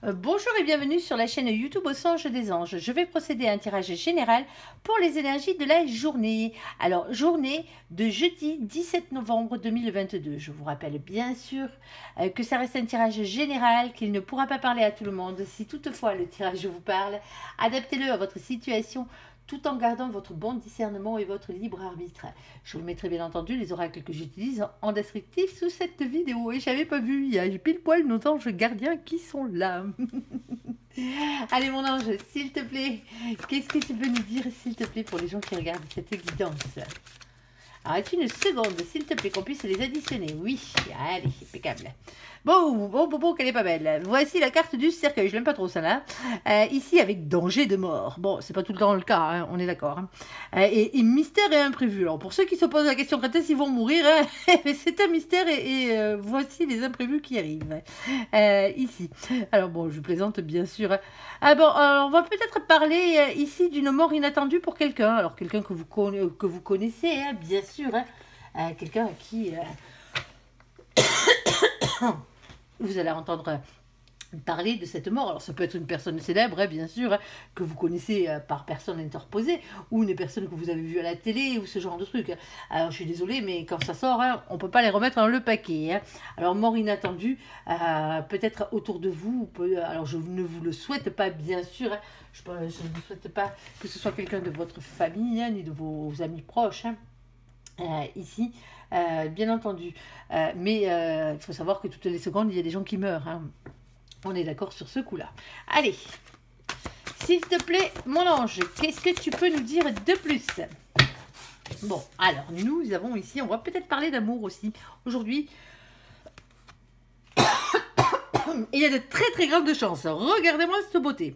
Bonjour et bienvenue sur la chaîne YouTube Au Songe des Anges. Je vais procéder à un tirage général pour les énergies de la journée. Alors, journée de jeudi 17 novembre 2022. Je vous rappelle bien sûr que ça reste un tirage général, qu'il ne pourra pas parler à tout le monde. Si toutefois le tirage vous parle, adaptez-le à votre situation tout en gardant votre bon discernement et votre libre arbitre. Je vous mettrai bien entendu les oracles que j'utilise en descriptif sous cette vidéo. Et j'avais pas vu, il y a pile poil nos anges gardiens qui sont là. Allez mon ange, s'il te plaît, qu'est-ce que tu peux nous dire s'il te plaît pour les gens qui regardent cette guidance? Alors, une seconde, s'il te plaît, qu'on puisse les additionner. Oui, allez, impeccable. Bon, qu'elle est pas belle. Voici la carte du cercueil. Je l'aime pas trop, celle-là. Ici, avec danger de mort. Bon, c'est pas tout le temps le cas, hein, on est d'accord. Hein. Et mystère et imprévu. Alors, pour ceux qui se posent la question quand est-ce qu'ils vont mourir, hein, c'est un mystère et voici les imprévus qui arrivent. Ici. Alors, bon, je plaisante, bien sûr. Ah bon, on va peut-être parler ici d'une mort inattendue pour quelqu'un. Alors, quelqu'un que vous connaissez, hein, bien sûr. Hein. Quelqu'un à qui vous allez entendre parler de cette mort. Alors, ça peut être une personne célèbre, hein, bien sûr, hein, que vous connaissez par personne interposée, ou une personne que vous avez vue à la télé, ou ce genre de truc. Alors, je suis désolée, mais quand ça sort, hein, on ne peut pas les remettre dans le paquet. Hein. Alors, mort inattendue, peut-être autour de vous. Alors, je ne vous le souhaite pas, bien sûr. Hein. Je ne souhaite pas que ce soit quelqu'un de votre famille, hein, ni de vos amis proches. Hein. Ici, bien entendu. Mais il faut savoir que toutes les secondes, il y a des gens qui meurent. Hein. On est d'accord sur ce coup-là. Allez, s'il te plaît, mon ange, qu'est-ce que tu peux nous dire de plus? Bon, alors, nous avons ici, on va peut-être parler d'amour aussi. Aujourd'hui, il y a de très très grandes chances. Regardez-moi cette beauté.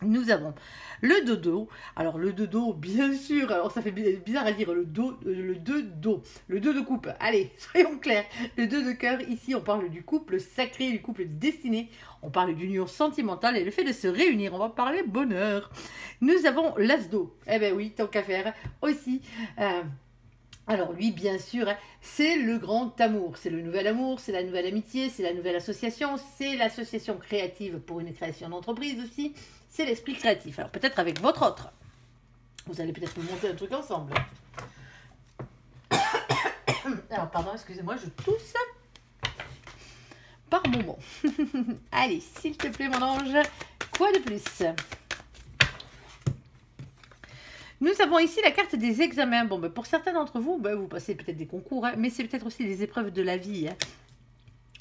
Nous avons le dodo. Alors le dodo, bien sûr, alors ça fait bizarre à dire, le 2 de coupe. Allez, soyons clairs. Le 2 de cœur, ici on parle du couple sacré, du couple destiné. On parle d'union sentimentale et le fait de se réunir. On va parler bonheur. Nous avons l'as d'eau. Eh ben oui, tant qu'à faire aussi. Alors lui, bien sûr, c'est le grand amour, c'est le nouvel amour, c'est la nouvelle amitié, c'est la nouvelle association, c'est l'association créative pour une création d'entreprise aussi, c'est l'esprit créatif. Alors peut-être avec votre autre, vous allez peut-être monter un truc ensemble. Alors pardon, excusez-moi, je tousse par moment. Allez, s'il te plaît mon ange, quoi de plus ? Nous avons ici la carte des examens. Bon, ben, pour certains d'entre vous, ben, vous passez peut-être des concours, hein, mais c'est peut-être aussi des épreuves de la vie. Hein,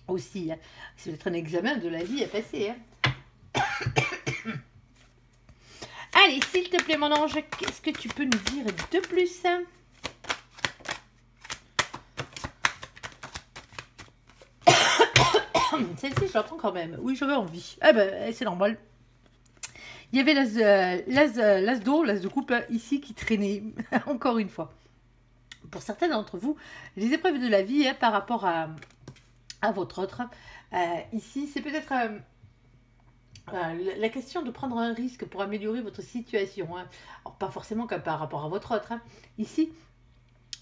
aussi, hein. C'est peut-être un examen de la vie à passer. Hein. Allez, s'il te plaît, mon ange, qu'est-ce que tu peux nous dire de plus? Celle-ci, je l'entends quand même. Oui, j'avais envie. Eh ben, c'est normal. Il y avait l'as d'eau, l'as de coupe ici qui traînait, encore une fois. Pour certains d'entre vous, les épreuves de la vie hein, par rapport à votre autre, ici, c'est peut-être la question de prendre un risque pour améliorer votre situation. Hein. Alors, pas forcément que par rapport à votre autre. Hein. Ici,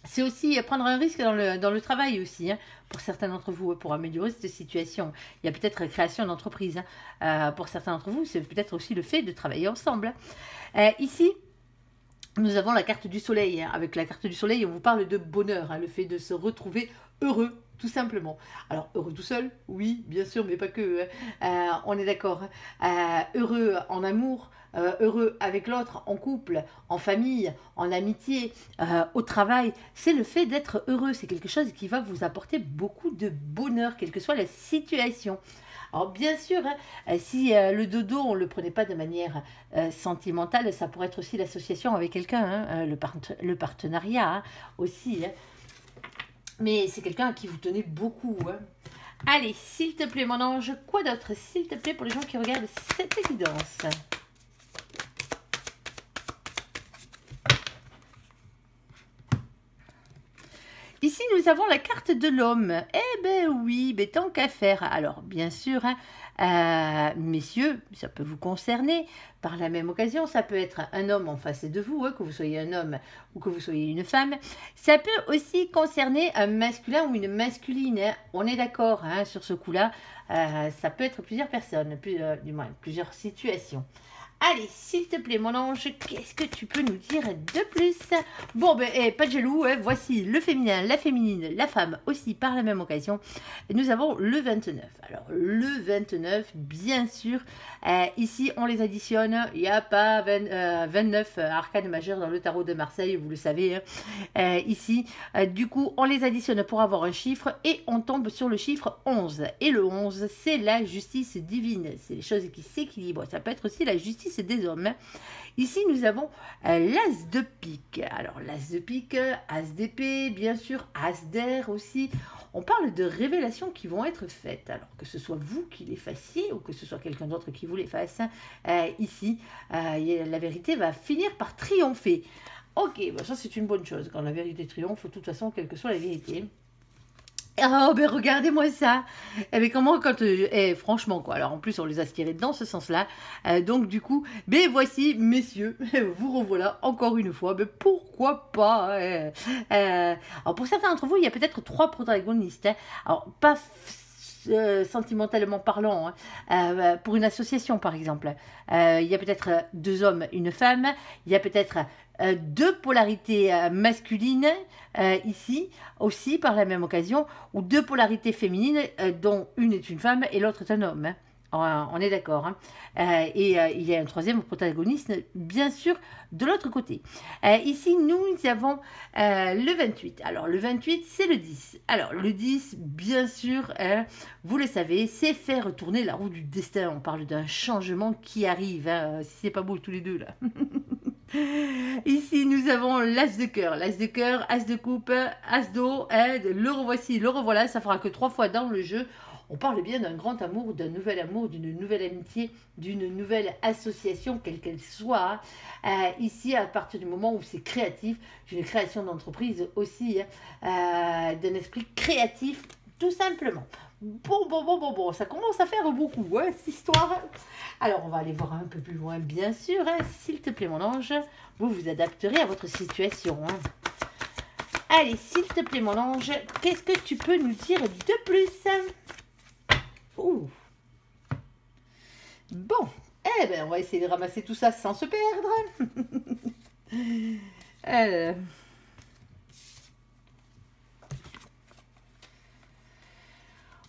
c'est aussi prendre un risque dans le travail aussi, hein, pour certains d'entre vous, pour améliorer cette situation. Il y a peut-être création d'entreprise. Hein. Pour certains d'entre vous, c'est peut-être aussi le fait de travailler ensemble. Ici, nous avons la carte du soleil. Hein. Avec la carte du soleil, on vous parle de bonheur, hein, le fait de se retrouver heureux, tout simplement. Alors, heureux tout seul, oui, bien sûr, mais pas que. On est d'accord. Heureux en amour, heureux avec l'autre, en couple, en famille, en amitié, au travail. C'est le fait d'être heureux. C'est quelque chose qui va vous apporter beaucoup de bonheur, quelle que soit la situation. Alors bien sûr, hein, si le dodo, on ne le prenait pas de manière sentimentale, ça pourrait être aussi l'association avec quelqu'un, hein, le partenariat hein, aussi. Hein. Mais c'est quelqu'un à qui vous tenez beaucoup. Hein. Allez, s'il te plaît mon ange, quoi d'autre s'il te plaît pour les gens qui regardent cette évidence? Ici, nous avons la carte de l'homme. Eh ben oui, mais tant qu'à faire. Alors, bien sûr, hein, Messieurs, ça peut vous concerner. Par la même occasion, ça peut être un homme en face de vous, que vous soyez un homme ou que vous soyez une femme. Ça peut aussi concerner un masculin ou une masculine. On est d'accord sur ce coup-là. Ça peut être plusieurs personnes, du moins plusieurs situations. Allez, s'il te plaît, mon ange, qu'est-ce que tu peux nous dire de plus? Bon, pas de jaloux, voici le féminin, la féminine, la femme aussi par la même occasion. Nous avons le 29. Alors, le 29, bien sûr, ici, on les additionne. Il n'y a pas 29 arcanes majeures dans le tarot de Marseille, vous le savez. Ici, du coup, on les additionne pour avoir un chiffre et on tombe sur le chiffre 11. Et le 11, c'est la justice divine. C'est les choses qui s'équilibrent. Ça peut être aussi la justice des hommes. Ici, nous avons l'as de pique. Alors, l'as de pique, as d'épée, bien sûr, as d'air aussi. On parle de révélations qui vont être faites. Alors, que ce soit vous qui les fassiez ou que ce soit quelqu'un d'autre qui vous les fasse, ici, la vérité va finir par triompher. Ok, ça c'est une bonne chose. Quand la vérité triomphe, de toute façon, quelle que soit la vérité. Oh, regardez-moi ça. Comment quand... franchement, quoi. Alors, en plus, on les a tirés dans ce sens-là. Donc, du coup, voici, messieurs, vous revoilà encore une fois. Pourquoi pas alors, pour certains d'entre vous, il y a peut-être 3 protagonistes. Alors, pas sentimentalement parlant, pour une association, par exemple. Il y a peut-être 2 hommes, une femme. Il y a peut-être... 2 polarités masculines ici aussi par la même occasion, ou 2 polarités féminines dont une est une femme et l'autre est un homme. On est d'accord. Et il y a un 3e protagoniste, bien sûr, de l'autre côté. Ici, nous avons le 28. Alors, le 28, c'est le 10. Alors, le 10, bien sûr, vous le savez, c'est faire tourner la roue du destin. On parle d'un changement qui arrive. Si c'est pas beau tous les deux, là. Ici, nous avons l'as de cœur, as de coupe, as d'eau, le revoici, le revoilà, ça fera que 3 fois dans le jeu. On parle bien d'un grand amour, d'une nouvelle amitié, d'une nouvelle association, quelle qu'elle soit. Ici, à partir du moment où c'est créatif, d'une création d'entreprise aussi, d'un esprit créatif, tout simplement. Bon, ça commence à faire beaucoup, cette histoire. Alors, on va aller voir un peu plus loin, bien sûr. S'il te plaît, mon ange, vous vous adapterez à votre situation. Allez, s'il te plaît, mon ange, qu'est-ce que tu peux nous dire de plus? Ouh. Bon, on va essayer de ramasser tout ça sans se perdre.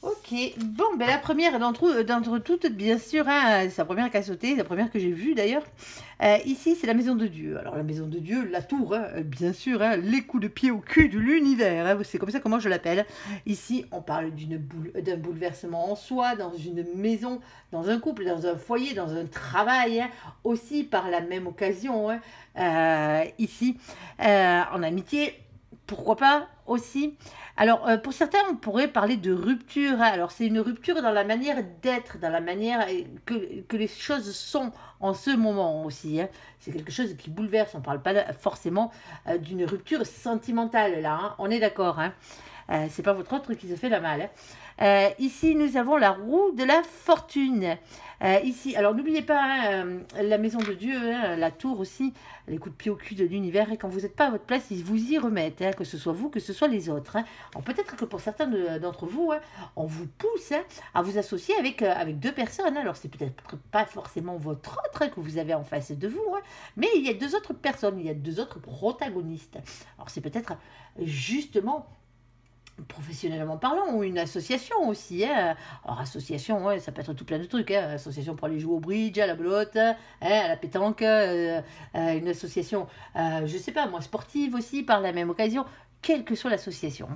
Ok, bon, la première d'entre toutes, bien sûr, c'est la première qui a sauté, la première que j'ai vue d'ailleurs. Ici, c'est la maison de Dieu. Alors, la maison de Dieu, la tour, bien sûr, les coups de pied au cul de l'univers, c'est comme ça comment je l'appelle. Ici, on parle d'un bouleversement en soi, dans une maison, dans un couple, dans un foyer, dans un travail, aussi par la même occasion. Ici, en amitié, pourquoi pas aussi. Alors, pour certains, on pourrait parler de rupture. Alors, c'est une rupture dans la manière d'être, dans la manière que les choses sont en ce moment aussi. C'est quelque chose qui bouleverse. On ne parle pas forcément d'une rupture sentimentale, là. On est d'accord. C'est pas votre autre qui se fait la malle. Ici, nous avons la roue de la fortune. Ici, alors n'oubliez pas la maison de Dieu, la tour aussi, les coups de pied au cul de l'univers. Et quand vous n'êtes pas à votre place, ils vous y remettent, que ce soit vous, que ce soit les autres. Alors peut-être que pour certains d'entre vous, on vous pousse à vous associer avec 2 personnes. Alors c'est peut-être pas forcément votre autre que vous avez en face de vous, mais il y a 2 autres personnes, il y a 2 autres protagonistes. Alors c'est peut-être justement... professionnellement parlant, ou une association aussi. Alors, association, ça peut être tout plein de trucs. Association pour aller jouer au bridge, à la belote, à la pétanque. Une association, je sais pas, moi, sportive aussi, par la même occasion. Quelle que soit l'association.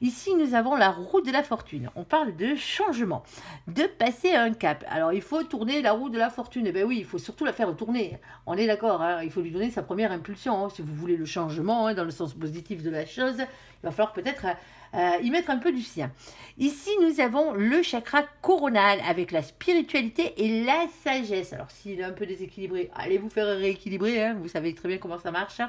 Ici, nous avons la roue de la fortune. On parle de changement, de passer un cap. Alors, il faut tourner la roue de la fortune. Eh bien oui, il faut surtout la faire tourner. On est d'accord, il faut lui donner sa première impulsion. Si vous voulez le changement, dans le sens positif de la chose, il va falloir peut-être y mettre un peu du sien. Ici, nous avons le chakra coronal avec la spiritualité et la sagesse. Alors, s'il est un peu déséquilibré, allez vous faire rééquilibrer, hein, vous savez très bien comment ça marche.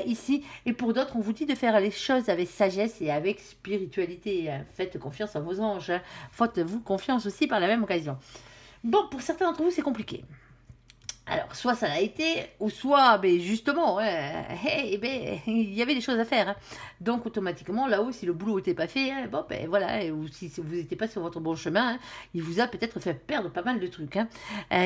Ici, et pour d'autres, on vous dit de faire les choses avec sagesse et avec spiritualité. Faites confiance à vos anges. Hein. Faites-vous confiance aussi par la même occasion. Bon, pour certains d'entre vous, c'est compliqué. Alors, soit ça l'a été, ou soit, ben, justement, il y avait des choses à faire. Hein. Donc, automatiquement, là-haut, si le boulot n'était pas fait, hein, bon, ben voilà, ou si vous n'étiez pas sur votre bon chemin, hein, il vous a peut-être fait perdre pas mal de trucs. Hein.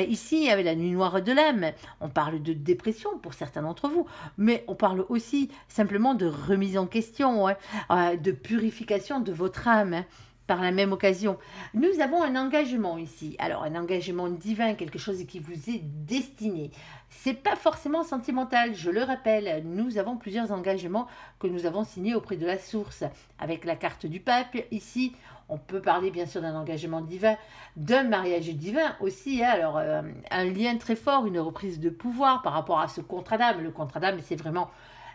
Ici, il y avait la nuit noire de l'âme. On parle de dépression pour certains d'entre vous, mais on parle aussi simplement de remise en question, hein, de purification de votre âme. Hein. Par la même occasion, nous avons un engagement ici. Alors, un engagement divin, quelque chose qui vous est destiné. C'est pas forcément sentimental, je le rappelle. Nous avons plusieurs engagements que nous avons signés auprès de la source. Avec la carte du pape, ici, on peut parler bien sûr d'un engagement divin, d'un mariage divin aussi. Hein. Alors, un lien très fort, une reprise de pouvoir par rapport à ce contrat d'âme. Le contrat d'âme, c'est vraiment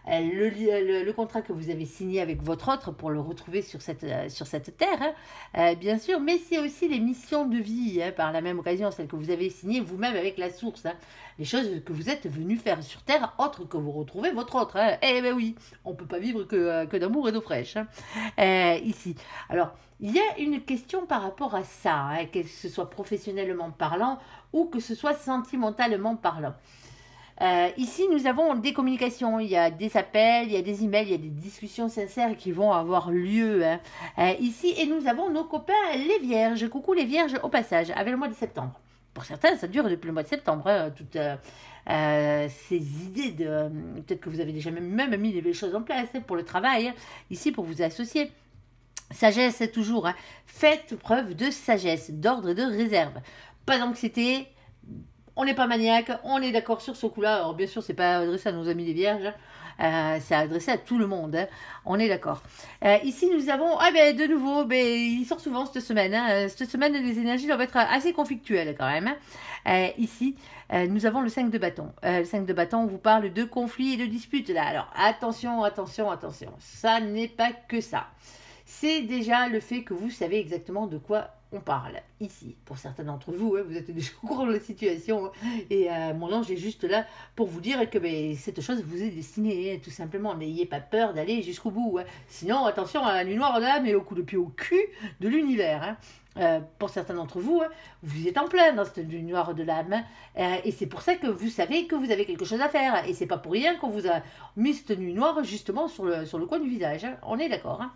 le contrat que vous avez signé avec votre autre pour le retrouver sur cette terre, hein, bien sûr, mais c'est aussi les missions de vie, hein, par la même occasion, celles que vous avez signées vous-même avec la source, hein, les choses que vous êtes venu faire sur terre, autre que vous retrouvez votre autre. Hein. Eh bien oui, on ne peut pas vivre que d'amour et d'eau fraîche, hein, ici. Alors, il y a une question par rapport à ça, hein, que ce soit professionnellement parlant ou que ce soit sentimentalement parlant. Ici, nous avons des communications, il y a des appels, il y a des emails, il y a des discussions sincères qui vont avoir lieu. Hein. Ici, et nous avons nos copains les vierges. Coucou les vierges au passage, avec le mois de septembre. Pour certains, ça dure depuis le mois de septembre, hein, toutes ces idées de... Peut-être que vous avez déjà même mis les choses en place, hein, pour le travail, hein, ici pour vous associer. Sagesse toujours, hein. Faites preuve de sagesse, d'ordre et de réserve. Pas d'anxiété. On n'est pas maniaque, on est d'accord sur ce coup-là. Alors bien sûr, c'est pas adressé à nos amis les vierges, c'est adressé à tout le monde. Hein. On est d'accord. Ici, nous avons, de nouveau, il sort souvent cette semaine. Hein. Cette semaine, les énergies doivent être assez conflictuelles quand même. Hein. Ici, nous avons le 5 de bâton. Le 5 de bâton, on vous parle de conflits et de disputes. Là, alors attention, attention, attention. Ça n'est pas que ça. C'est déjà le fait que vous savez exactement de quoi on parle ici. Pour certains d'entre vous, hein, vous êtes déjà au courant de la situation. Hein, et mon ange est juste là pour vous dire que cette chose vous est destinée. Hein, tout simplement, n'ayez pas peur d'aller jusqu'au bout. Hein. Sinon, attention à la nuit noire de l'âme et au coup de pied au cul de l'univers. Hein. Pour certains d'entre vous, hein, vous êtes en plein dans cette nuit noire de l'âme. Et c'est pour ça que vous savez que vous avez quelque chose à faire. Et c'est pas pour rien qu'on vous a mis cette nuit noire justement sur le coin du visage. Hein. On est d'accord. Hein.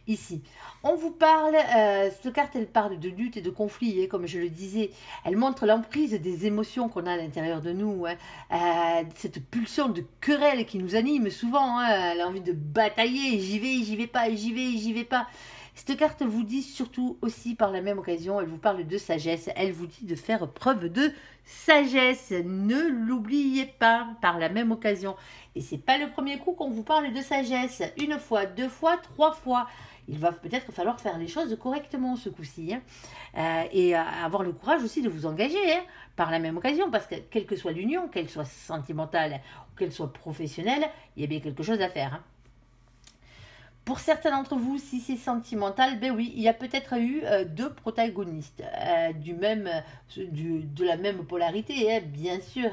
Ici, on vous parle, cette carte elle parle de lutte et de conflit, hein, comme je le disais, elle montre l'emprise des émotions qu'on a à l'intérieur de nous, hein, cette pulsion de querelle qui nous anime souvent, hein, l'envie de batailler, j'y vais pas, j'y vais pas. Cette carte vous dit surtout aussi par la même occasion, elle vous parle de sagesse, elle vous dit de faire preuve de sagesse, ne l'oubliez pas par la même occasion. Et c'est pas le premier coup qu'on vous parle de sagesse, une fois, deux fois, trois fois. Il va peut-être falloir faire les choses correctement ce coup-ci. Hein. Et avoir le courage aussi de vous engager, hein, par la même occasion. Parce que quelle que soit l'union, qu'elle soit sentimentale ou qu'elle soit professionnelle, il y a bien quelque chose à faire. Hein. Pour certains d'entre vous, si c'est sentimental, oui, il y a peut-être eu deux protagonistes de la même polarité, hein, bien sûr.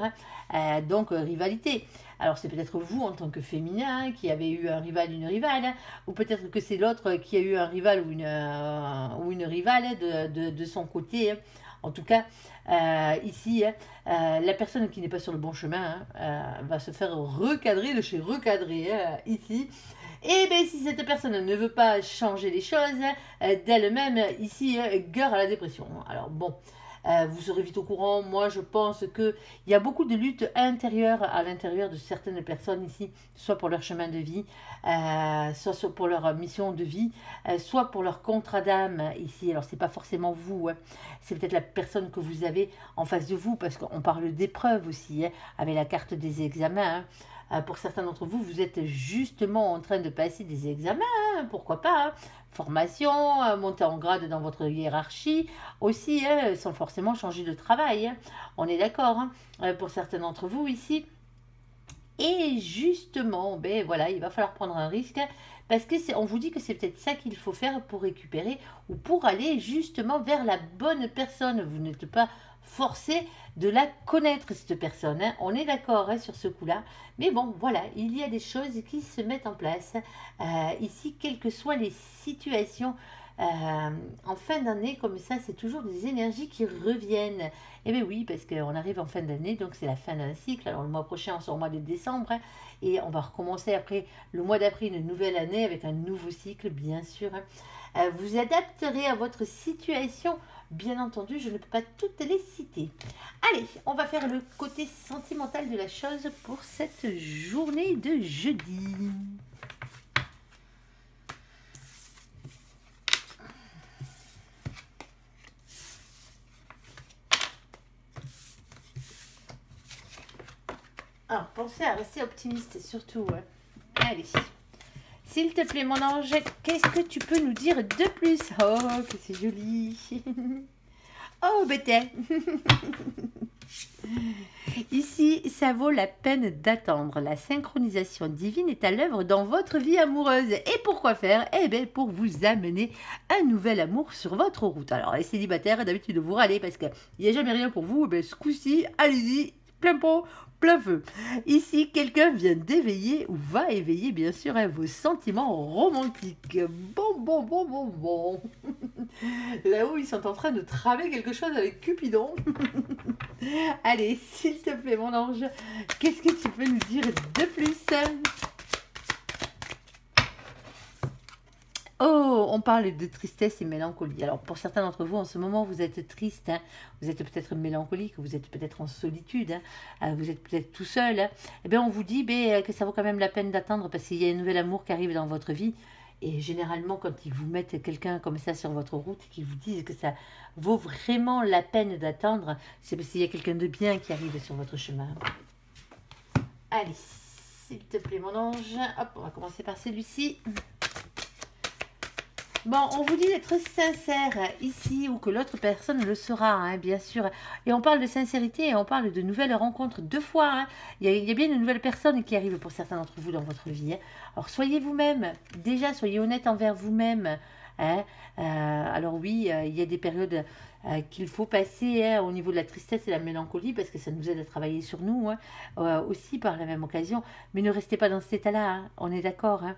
Hein. Donc, rivalité. Alors, c'est peut-être vous, en tant que féminin, hein, qui avez eu un rival, une rivale, hein, ou peut-être que c'est l'autre qui a eu un rival ou une rivale, hein, de son côté. Hein. En tout cas, ici, hein, la personne qui n'est pas sur le bon chemin, hein, va se faire recadrer de chez recadrer, hein, ici. Et bien, si cette personne ne veut pas changer les choses, hein, d'elle-même, ici, gare à la dépression. Alors, bon... vous serez vite au courant. Moi, je pense qu'il y a beaucoup de luttes intérieures à l'intérieur de certaines personnes ici, soit pour leur chemin de vie, soit pour leur mission de vie, soit pour leur contrat d'âme ici. Alors, c'est pas forcément vous, hein. C'est peut-être la personne que vous avez en face de vous, parce qu'on parle d'épreuves aussi, hein, avec la carte des examens. Hein. Pour certains d'entre vous, vous êtes justement en train de passer des examens, hein, pourquoi pas, hein. Formation, monter en grade dans votre hiérarchie, aussi, hein, sans forcément changer de travail. Hein. On est d'accord, hein. Pour certains d'entre vous ici, Et justement, ben voilà, il va falloir prendre un risque parce que on vous dit que c'est peut-être ça qu'il faut faire pour récupérer ou pour aller justement vers la bonne personne. Vous n'êtes pas forcé de la connaître, cette personne, hein. On est d'accord, hein, sur ce coup-là. Mais bon, voilà, il y a des choses qui se mettent en place. Ici, quelles que soient les situations, en fin d'année, comme ça, c'est toujours des énergies qui reviennent. Eh bien oui, parce qu'on arrive en fin d'année, donc c'est la fin d'un cycle. Alors le mois prochain, on sera au mois de décembre, hein, et on va recommencer après le mois d'après une nouvelle année avec un nouveau cycle, bien sûr, hein. Vous adapterez à votre situation, bien entendu, je ne peux pas toutes les citer. Allez, on va faire le côté sentimental de la chose pour cette journée de jeudi. Alors, pensez à rester optimiste, surtout, ouais. Allez. S'il te plaît, mon ange, qu'est-ce que tu peux nous dire de plus? Oh, que c'est joli. Oh, bête. Ici, ça vaut la peine d'attendre. La synchronisation divine est à l'œuvre dans votre vie amoureuse. Et pourquoi faire? Eh bien, pour vous amener un nouvel amour sur votre route. Alors, les célibataires, d'habitude, vous râlez parce qu'il n'y a jamais rien pour vous. Eh bien, ce coup-ci, allez-y, plein pot, plein feu. Ici, quelqu'un vient d'éveiller ou va éveiller, bien sûr, hein, vos sentiments romantiques. Bon. Là-haut, ils sont en train de tramer quelque chose avec Cupidon. Allez, s'il te plaît, mon ange, qu'est-ce que tu peux nous dire de plus? Oh, on parle de tristesse et mélancolie. Alors, pour certains d'entre vous, en ce moment, vous êtes triste, hein, vous êtes peut-être mélancolique, vous êtes peut-être en solitude, hein, vous êtes peut-être tout seul. Hein. Eh bien, on vous dit que ça vaut quand même la peine d'attendre parce qu'il y a un nouvel amour qui arrive dans votre vie. Et généralement, quand ils vous mettent quelqu'un comme ça sur votre route, qu'ils vous disent que ça vaut vraiment la peine d'attendre, c'est parce qu'il y a quelqu'un de bien qui arrive sur votre chemin. Allez, s'il te plaît, mon ange. Hop, on va commencer par celui-ci. Bon, on vous dit d'être sincère ici ou que l'autre personne le sera, hein, bien sûr. Et on parle de sincérité et on parle de nouvelles rencontres deux fois. Hein. Il y a bien une nouvelle personne qui arrive pour certains d'entre vous dans votre vie. Hein. Alors, soyez vous-même. Déjà, soyez honnête envers vous-même. Hein. Alors oui, il y a des périodes qu'il faut passer, hein, au niveau de la tristesse et la mélancolie parce que ça nous aide à travailler sur nous, hein, aussi par la même occasion. Mais ne restez pas dans cet état-là. Hein. On est d'accord, hein.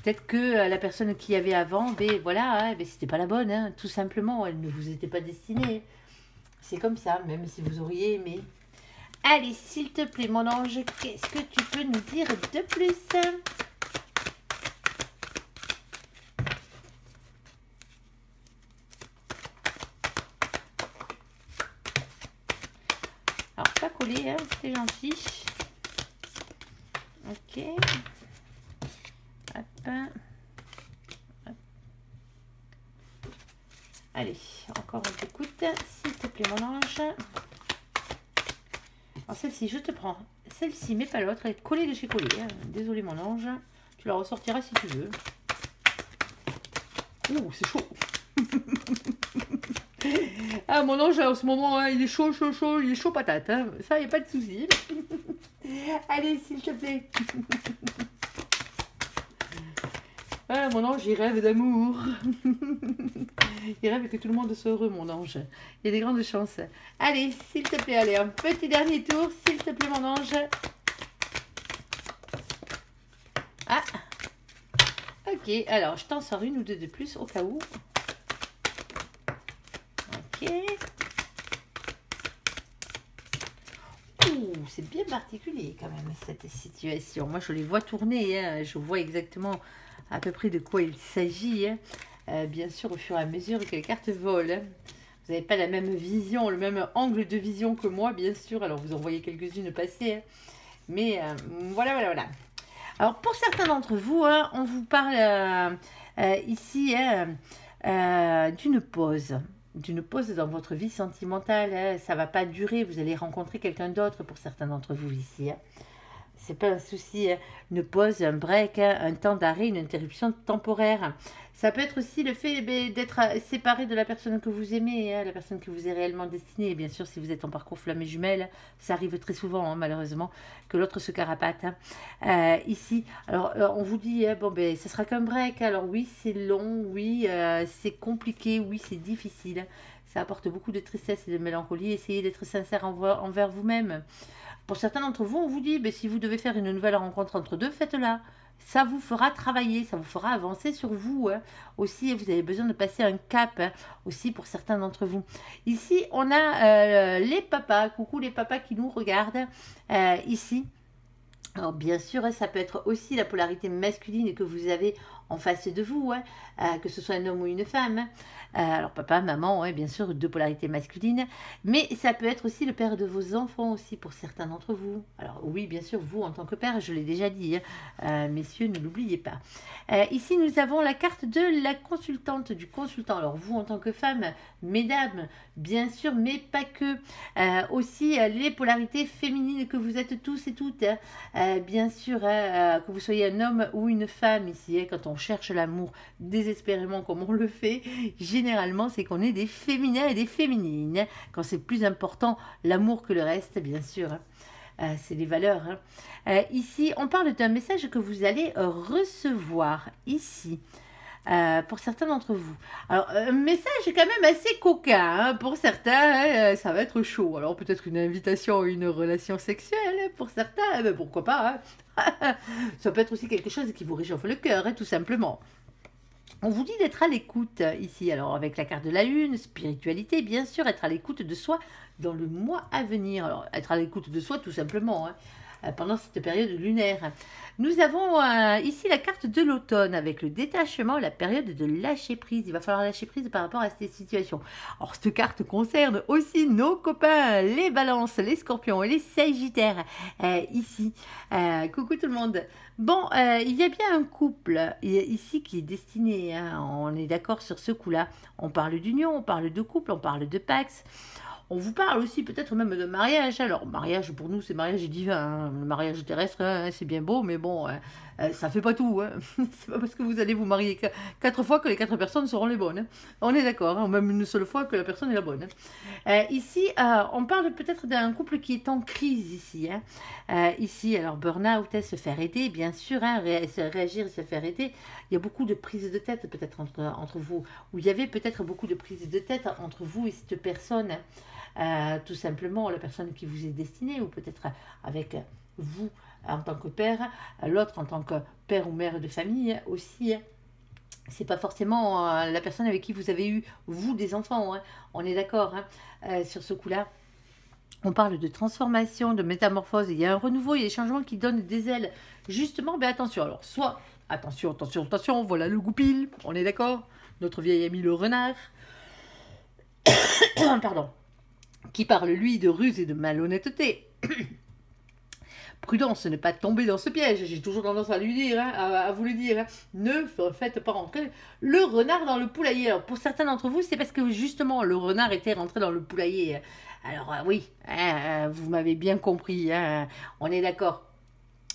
Peut-être que la personne qui y avait avant, ben voilà, hein, ben c'était pas la bonne, hein, tout simplement, elle ne vous était pas destinée. C'est comme ça, même si vous auriez aimé. Allez, s'il te plaît, mon ange, qu'est-ce que tu peux nous dire de plus? Alors, pas collé, hein, c'est gentil. Ok. Hop. Allez, encore un peu écoute, s'il te plaît, mon ange. Alors, celle-ci, je te prends. Celle-ci, mais pas l'autre. Elle est collée de chez collée. Hein. Désolé, mon ange. Tu la ressortiras si tu veux. Ouh, c'est chaud. Ah, mon ange, en ce moment, hein, il est chaud. Il est chaud patate. Hein. Ça, il n'y a pas de souci. Allez, s'il te plaît. Ah, mon ange, il rêve d'amour. Il rêve que tout le monde soit heureux, mon ange. Il y a des grandes chances. Allez, s'il te plaît, allez, un petit dernier tour, s'il te plaît, mon ange. Ah, ok, alors, je t'en sors une ou deux de plus, au cas où. Ok. Ouh, c'est bien particulier, quand même, cette situation. Moi, je les vois tourner, hein. Je vois exactement à peu près de quoi il s'agit, hein. Bien sûr, au fur et à mesure que les cartes volent. Hein. Vous n'avez pas la même vision, le même angle de vision que moi, bien sûr. Alors, vous en voyez quelques-unes passer. Hein. Mais voilà. Alors, pour certains d'entre vous, hein, on vous parle ici d'une pause. D'une pause dans votre vie sentimentale. Hein. Ça ne va pas durer. Vous allez rencontrer quelqu'un d'autre pour certains d'entre vous ici. Hein. c'est pas un souci, hein. Une pause, un break, hein, un temps d'arrêt, une interruption temporaire. Ça peut être aussi le fait d'être séparé de la personne que vous aimez, hein, la personne que vous est réellement destinée. Et bien sûr, si vous êtes en parcours flamme et jumelle, ça arrive très souvent, hein, malheureusement, que l'autre se carapate. Hein. Ici, alors on vous dit, hein, bon ben, ce sera qu'un break. Alors oui, c'est long, oui, c'est compliqué, oui, c'est difficile. Ça apporte beaucoup de tristesse et de mélancolie. Essayez d'être sincère envers vous-même. Pour certains d'entre vous, on vous dit, ben, si vous devez faire une nouvelle rencontre entre deux, faites-la. Ça vous fera travailler, ça vous fera avancer sur vous. Hein. Aussi, vous avez besoin de passer un cap, hein, aussi pour certains d'entre vous. Ici, on a les papas. Coucou les papas qui nous regardent. Ici, alors bien sûr, ça peut être aussi la polarité masculine que vous avez en face de vous, hein, que ce soit un homme ou une femme. Hein. Alors papa, maman, ouais, bien sûr, deux polarités masculines, mais ça peut être aussi le père de vos enfants aussi pour certains d'entre vous. Alors oui, bien sûr, vous en tant que père, je l'ai déjà dit, hein, messieurs, ne l'oubliez pas. Ici, nous avons la carte de la consultante, du consultant. Alors vous en tant que femme, mesdames, bien sûr, mais pas que. Aussi les polarités féminines que vous êtes tous et toutes. Hein. Bien sûr, hein, que vous soyez un homme ou une femme ici, hein, quand on cherche l'amour désespérément comme on le fait, généralement c'est qu'on est des féminins et des féminines. Hein. Quand c'est plus important l'amour que le reste, bien sûr. Hein. C'est les valeurs. Hein. Ici, on parle d'un message que vous allez recevoir ici. Pour certains d'entre vous. Alors, un message quand même assez coquin, hein, pour certains, hein, ça va être chaud. Alors, peut-être une invitation à une relation sexuelle, hein, pour certains, mais pourquoi pas. Hein. Ça peut être aussi quelque chose qui vous réchauffe le cœur, hein, tout simplement. On vous dit d'être à l'écoute ici, alors avec la carte de la lune, spiritualité, bien sûr, être à l'écoute de soi dans le mois à venir. Alors, être à l'écoute de soi, tout simplement, hein, pendant cette période lunaire. Nous avons ici la carte de l'automne avec le détachement, la période de lâcher prise. Il va falloir lâcher prise par rapport à ces situations. Alors, cette carte concerne aussi nos copains, les balances, les scorpions et les sagittaires. Ici, coucou tout le monde. Bon, il y a bien un couple ici qui est destiné, hein, on est d'accord sur ce coup-là. On parle d'union, on parle de couple, on parle de pax. On vous parle aussi peut-être même de mariage. Alors, mariage pour nous, c'est mariage divin. Hein. Le mariage terrestre, hein, c'est bien beau, mais bon, ça fait pas tout. Hein. C'est pas parce que vous allez vous marier 4 fois que les 4 personnes seront les bonnes. Hein. On est d'accord, hein, même une seule fois que la personne est la bonne. Hein. Ici, on parle peut-être d'un couple qui est en crise ici. Hein. Ici, alors burn-out, se faire aider, bien sûr, hein, réagir, se faire aider. Il y a beaucoup de prises de tête peut-être entre vous, ou il y avait peut-être beaucoup de prises de tête entre vous et cette personne. Tout simplement la personne qui vous est destinée, ou peut-être avec vous en tant que père, l'autre en tant que père ou mère de famille aussi. C'est pas forcément la personne avec qui vous avez eu, vous, des enfants. Hein. On est d'accord, hein, sur ce coup-là. On parle de transformation, de métamorphose. Il y a un renouveau, il y a des changements qui donnent des ailes. Justement, ben attention. Alors, soit, attention, voilà le goupil, on est d'accord. Notre vieil ami le renard. Pardon. Qui parle, lui, de ruse et de malhonnêteté. Prudence, ne pas tomber dans ce piège. J'ai toujours tendance à lui dire, hein, à vous le dire. Hein. Ne faites pas rentrer le renard dans le poulailler. Alors, pour certains d'entre vous, c'est parce que, justement, le renard était rentré dans le poulailler. Alors, oui, hein, vous m'avez bien compris. Hein, on est d'accord.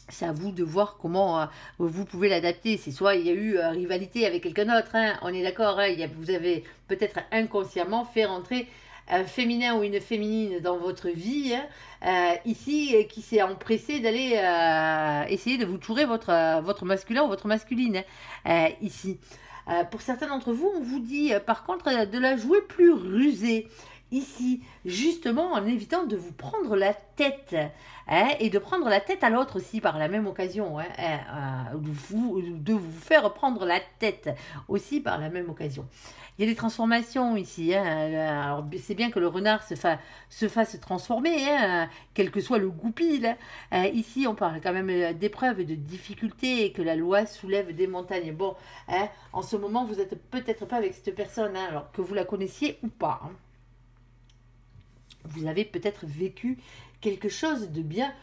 C'est à vous de voir comment vous pouvez l'adapter. C'est soit il y a eu rivalité avec quelqu'un d'autre. Hein, on est d'accord. Hein, vous avez peut-être inconsciemment fait rentrer un féminin ou une féminine dans votre vie, hein, ici, qui s'est empressé d'aller essayer de vous tourer votre masculin ou votre masculine, ici. Pour certains d'entre vous, on vous dit par contre de la jouer plus rusée, ici, justement en évitant de vous prendre la tête, hein, et de prendre la tête à l'autre aussi par la même occasion, hein, de vous faire prendre la tête aussi par la même occasion. Il y a des transformations ici. Hein. Alors, c'est bien que le renard se fasse transformer, hein, quel que soit le goupil. Ici, on parle quand même d'épreuves et de difficultés et que la loi soulève des montagnes. Bon, hein, en ce moment, vous n'êtes peut-être pas avec cette personne, hein, alors que vous la connaissiez ou pas. Hein. Vous avez peut-être vécu quelque chose de bien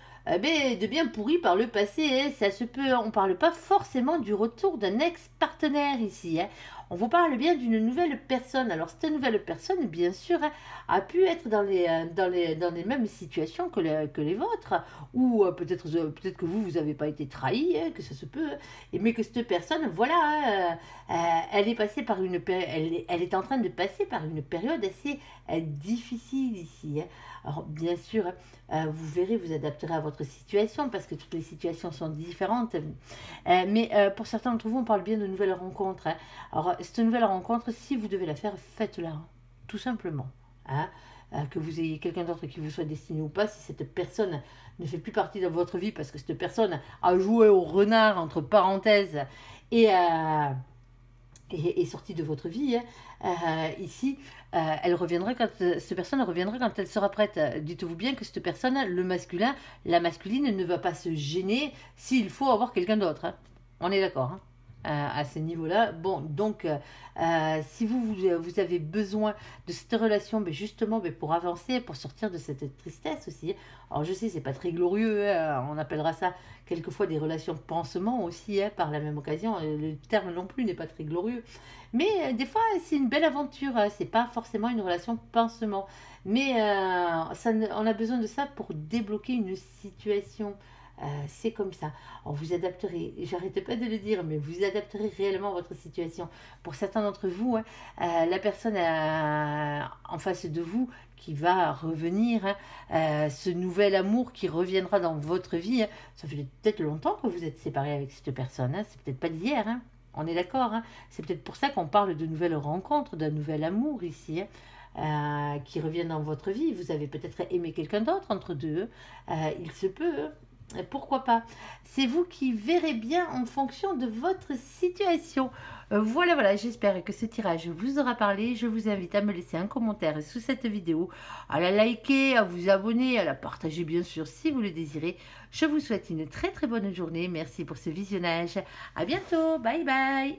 pourri par le passé. Hein. Ça se peut, on ne parle pas forcément du retour d'un ex-partenaire ici. Hein. on vous parle bien d'une nouvelle personne. Alors cette nouvelle personne, bien sûr, hein, a pu être dans les mêmes situations que les vôtres, ou peut-être que vous n'avez pas été trahi, hein, que ça se peut, mais que cette personne, voilà, elle est passée par elle est en train de passer par une période assez difficile ici, hein. Alors bien sûr, vous verrez, vous adapterez à votre situation parce que toutes les situations sont différentes. Mais pour certains d'entre vous, on parle bien de nouvelles rencontres, hein. Alors cette nouvelle rencontre, si vous devez la faire, faites-la, hein, tout simplement, hein. Que vous ayez quelqu'un d'autre qui vous soit destiné ou pas, si cette personne ne fait plus partie de votre vie parce que cette personne a joué au renard entre parenthèses et est sortie de votre vie, hein, ici, elle reviendra cette personne reviendra quand elle sera prête. Dites-vous bien que cette personne, le masculin, la masculine, ne va pas se gêner s'il faut avoir quelqu'un d'autre, hein. On est d'accord, hein, à ce niveau-là. Bon, donc, si vous avez besoin de cette relation, mais justement, mais pour avancer, pour sortir de cette tristesse aussi. Alors, je sais, c'est pas très glorieux, hein, on appellera ça quelquefois des relations pansement aussi, hein, par la même occasion. Le terme non plus n'est pas très glorieux. Mais des fois, c'est une belle aventure, hein, c'est pas forcément une relation pansement. Mais on a besoin de ça pour débloquer une situation. C'est comme ça. Alors vous adapterez, j'arrête pas de le dire, mais vous adapterez réellement votre situation. Pour certains d'entre vous, hein, la personne en face de vous qui va revenir, hein, ce nouvel amour qui reviendra dans votre vie, hein, ça fait peut-être longtemps que vous êtes séparés avec cette personne, hein, c'est peut-être pas d'hier, hein, on est d'accord, hein, c'est peut-être pour ça qu'on parle de nouvelles rencontres, d'un nouvel amour ici, hein, qui revient dans votre vie. Vous avez peut-être aimé quelqu'un d'autre entre deux, il se peut, hein. Pourquoi pas? C'est vous qui verrez bien en fonction de votre situation. Voilà, voilà, j'espère que ce tirage vous aura parlé. Je vous invite à me laisser un commentaire sous cette vidéo, à la liker, à vous abonner, à la partager bien sûr si vous le désirez. Je vous souhaite une très très bonne journée. Merci pour ce visionnage. À bientôt. Bye bye.